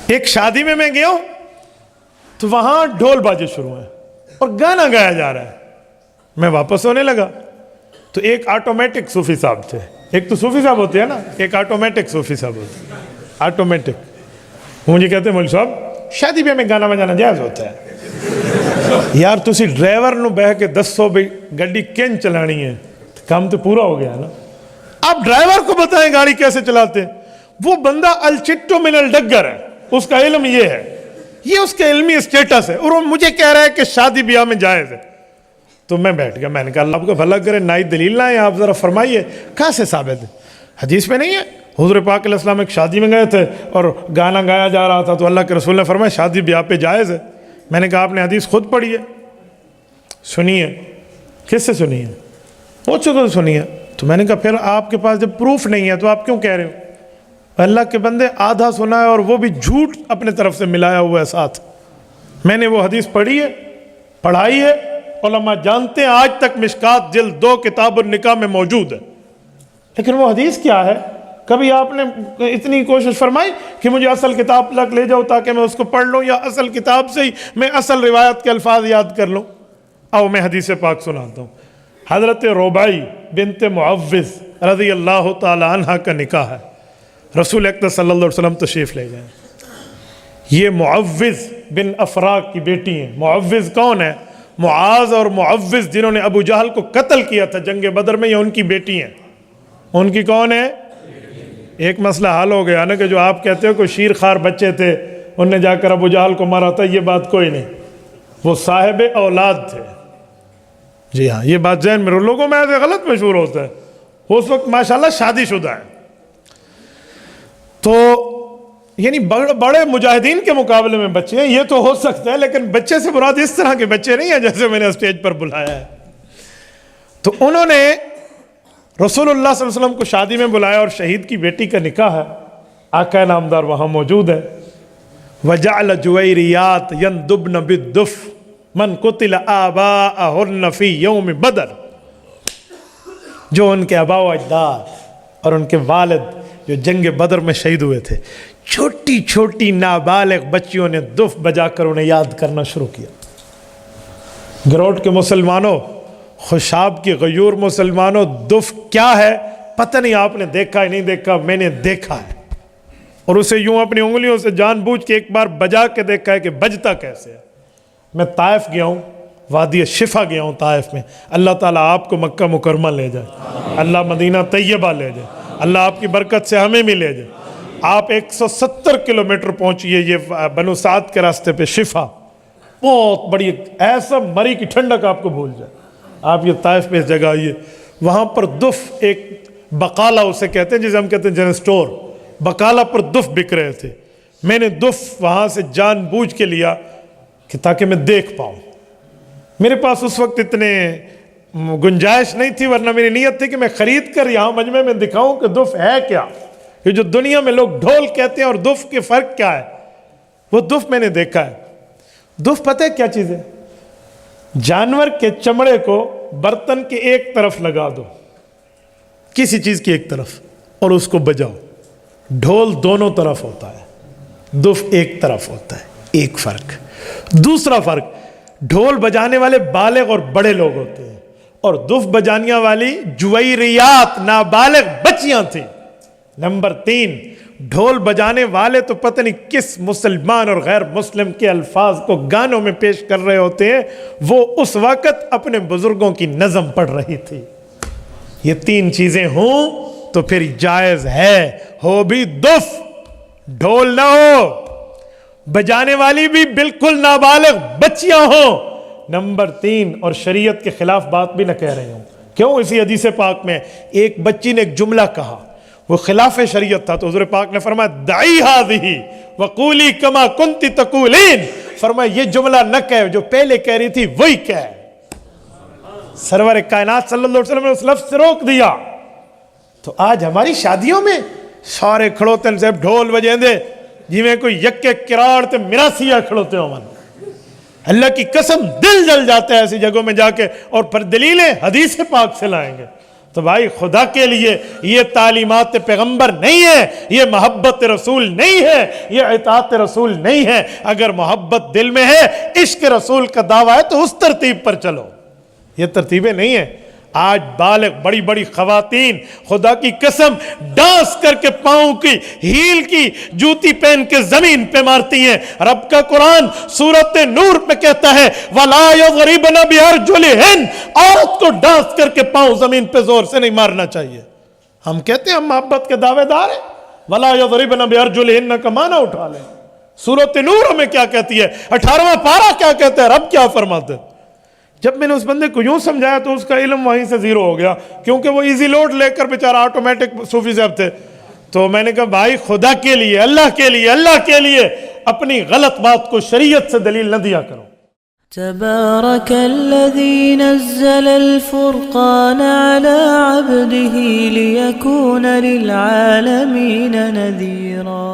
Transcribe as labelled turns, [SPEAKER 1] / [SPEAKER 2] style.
[SPEAKER 1] ایک شادی میں گیا ہوں تو وہاں ڈھول بازے شروع ہیں اور گانا گایا جا رہا ہے. میں واپس ہونے لگا تو ایک آٹومیٹک صوفی صاحب تھے. ایک تو صوفی صاحب ہوتے ہیں نا, ایک آٹومیٹک صوفی صاحب ہوتے ہیں. آٹومیٹک مجھے کہتے ہیں مولوی صاحب شادی بیاہ میں گانا بجانا جائز ہوتا ہے. یار تسی ڈرائیور نو بہ کے دسو بھی گاڑی کین چلانی ہے, کام تو پورا ہو گیا نا. آپ ڈرائیور کو بتائیں گاڑی کیسے چلاتے ہیں. وہ بندہ الچٹو من الڈگر ہے, اس کا علم یہ ہے, یہ اس کا علمی اسٹیٹس ہے, اور وہ مجھے کہہ رہا ہے کہ شادی بیاہ میں جائز ہے. تو میں بیٹھ گیا, میں نے کہا اللہ آپ کو بھلا کرے, نئی دلیل لائیں آپ ذرا فرمائیے کہاں سے ثابت ہے. حدیث میں نہیں ہے. حضور پاک علیہ السلام ایک شادی میں گئے تھے اور گانا گایا جا رہا تھا تو اللہ کے رسول نے فرمایا شادی بیاہ پہ جائز ہے. میں نے کہا آپ نے حدیث خود پڑھی ہے؟ سنی ہے. کس سے سنی ہے؟ مجھ سے تو سنی ہے. تو میں نے کہا پھر آپ کے پاس جب پروف نہیں ہے تو آپ کیوں کہہ رہے ہو؟ اللہ کے بندے آدھا سنا ہے اور وہ بھی جھوٹ اپنے طرف سے ملایا ہوا ہے ساتھ. میں نے وہ حدیث پڑھی ہے, پڑھائی ہے, علماء جانتے ہیں, آج تک مشکات جلد 2 کتاب النکاح میں موجود ہے. لیکن وہ حدیث کیا ہے؟ کبھی آپ نے اتنی کوشش فرمائی کہ مجھے اصل کتاب تک لے جاؤ تاکہ میں اس کو پڑھ لوں, یا اصل کتاب سے ہی میں اصل روایت کے الفاظ یاد کر لوں؟ آؤ میں حدیث پاک سناتا ہوں. حضرت ربائی بنت معوذ رضی اللہ تعالی عنہ کا نکاح ہے. رسول اکرم صلی اللہ علیہ وسلم تشریف لے گئے. یہ معوذ بن افرا کی بیٹی ہیں. معوذ کون ہے؟ معاذ اور معوذ جنہوں نے ابو جہل کو قتل کیا تھا جنگ بدر میں, یہ ان کی بیٹی ہیں. ان کی کون ہے؟ ایک مسئلہ حل ہو گیا نا کہ جو آپ کہتے ہو کوئی شیر خار بچے تھے انہوں نے جا کر ابو جہل کو مارا تھا, یہ بات کوئی نہیں. وہ صاحب اولاد تھے. جی ہاں, یہ بات ذہن میں لوگوں میں ایسے غلط مشہور ہوتا ہے. اس وقت ماشاءاللہ شادی شدہ ہے. تو یعنی بڑے مجاہدین کے مقابلے میں بچے ہیں, یہ تو ہو سکتا ہے, لیکن بچے سے مراد اس طرح کے بچے نہیں ہیں جیسے میں نے اسٹیج پر بلایا ہے. تو انہوں نے رسول اللہ صلی اللہ علیہ وسلم کو شادی میں بلایا اور شہید کی بیٹی کا نکاح ہے. آقا نامدار وہاں موجود ہے. وَجَعْلَ جُوَيْرِيَاتِ يَنْدُبْنَ بِالدُّفْ مَنْ قُتِلَ آبَاءَهُنَّ فِي يَوْمِ بدر. جو ان کے آباء و اجداد اور ان کے والد جو جنگ بدر میں شہید ہوئے تھے, چھوٹی چھوٹی نابالغ بچیوں نے دف بجا کر انہیں یاد کرنا شروع کیا. گروٹ کے مسلمانوں, خوشاب کی غیور مسلمانوں, دف کیا ہے پتہ نہیں, آپ نے دیکھا ہی نہیں دیکھا, میں نے دیکھا ہے, اور اسے یوں اپنی انگلیوں سے جان بوجھ کے ایک بار بجا کے دیکھا ہے کہ بجتا کیسے ہے. میں طائف گیا ہوں, وادی شفا گیا ہوں طائف میں. اللہ تعالیٰ آپ کو مکہ مکرمہ لے جائے, اللہ مدینہ طیبہ لے جائے, اللہ آپ کی برکت سے ہمیں بھی لے جائے. آپ 170 کلومیٹر پہنچیے یہ بنو سعد کے راستے پہ شفا, بہت بڑی ایسا مری کی ٹھنڈک آپ کو بھول جائے. آپ یہ طائف پہ اس جگہ آئیے, وہاں پر دف ایک بقالہ اسے کہتے ہیں جسے ہم کہتے ہیں جنرل سٹور, بقالہ پر دف بک رہے تھے. میں نے دف وہاں سے جان بوجھ کے لیا کہ تاکہ میں دیکھ پاؤں. میرے پاس اس وقت اتنے گنجائش نہیں تھی, ورنہ میری نیت تھی کہ میں خرید کر یہاں مجمع میں دکھاؤں کہ دف ہے کیا. یہ جو دنیا میں لوگ ڈھول کہتے ہیں اور دف کے فرق کیا ہے, وہ دف میں نے دیکھا ہے. دف پتہ ہے کیا چیز ہے؟ جانور کے چمڑے کو برتن کے ایک طرف لگا دو, کسی چیز کی ایک طرف, اور اس کو بجاؤ. ڈھول دونوں طرف ہوتا ہے, دف ایک طرف ہوتا ہے. ایک فرق. دوسرا فرق, ڈھول بجانے والے بالغ اور بڑے لوگ ہوتے ہیں, اور دف بجانے والی جویریات نابالغ بچیاں تھیں. نمبر 3, ڈھول بجانے والے تو پتہ نہیں کس مسلمان اور غیر مسلم کے الفاظ کو گانوں میں پیش کر رہے ہوتے ہیں, وہ اس وقت اپنے بزرگوں کی نظم پڑھ رہی تھی. یہ 3 چیزیں ہوں تو پھر جائز ہے, ہو بھی دف, ڈھول نہ ہو, بجانے والی بھی بالکل نابالغ بچیاں ہوں. نمبر 3, اور شریعت کے خلاف بات بھی نہ کہہ رہے ہوں. کیوں؟ اسی حدیث پاک میں ایک بچی نے ایک جملہ کہا, وہ خلاف شریعت تھا, تو حضور پاک نے فرمایا دعی ہذہ وقولی کما کنت تقولین. فرمایا یہ جملہ نہ کہے, جو پہلے کہہ رہی تھی وہی کہے. سرور کائنات صلی اللہ علیہ وسلم نے اس لفظ سے روک دیا. تو آج ہماری شادیوں میں سارے کھڑوتے ہیں صاحب ڈھول بجیں دے جی میں کوئی یکے کراڑ تے مراسیہ کھڑوتے ہو. من اللہ کی قسم دل جل جاتا ہے ایسی جگہوں میں جا کے, اور پھر دلیلیں حدیث پاک سے لائیں گے. تو بھائی خدا کے لیے یہ تعلیمات پیغمبر نہیں ہے، یہ محبت رسول نہیں ہے، یہ اطاعت رسول نہیں ہے۔ اگر محبت دل میں ہے، عشق رسول کا دعویٰ ہے تو اس ترتیب پر چلو، یہ ترتیبیں نہیں ہیں۔ آج بالغ بڑی بڑی خواتین خدا کی قسم ڈانس کر کے پاؤں کی ہیل کی جوتی پہن کے زمین پہ مارتی ہیں۔ رب کا قرآن سورۃ نور میں کہتا ہے وَلَا يَضْرِبْنَ بِأَرْجُلِهِنَّ، عورت کو ڈانس کر کے پاؤں زمین پہ زور سے نہیں مارنا چاہیے۔ ہم کہتے ہیں ہم محبت کے دعوے دار ہیں، وَلَا يَضْرِبْنَ بِأَرْجُلِهِنَّ کا معنی اٹھا لیں۔ سورۃ نور ہمیں کیا کہتی ہے، 18واں پارہ کیا کہتا ہے، رب کیا فرماتے ہیں؟ جب میں نے اس بندے کو یوں سمجھایا تو اس کا علم وہیں سے زیرو ہو گیا، کیونکہ وہ ایزی لوڈ لے کر بیچارہ آٹومیٹک صوفی صاحب تھے۔ تو میں نے کہا بھائی خدا کے لیے، اللہ کے لیے، اللہ کے لیے اپنی غلط بات کو شریعت سے دلیل نہ دیا کرو۔
[SPEAKER 2] تبارك الذي نزل الفرقان على عبده ليكون للعالمين نذيرا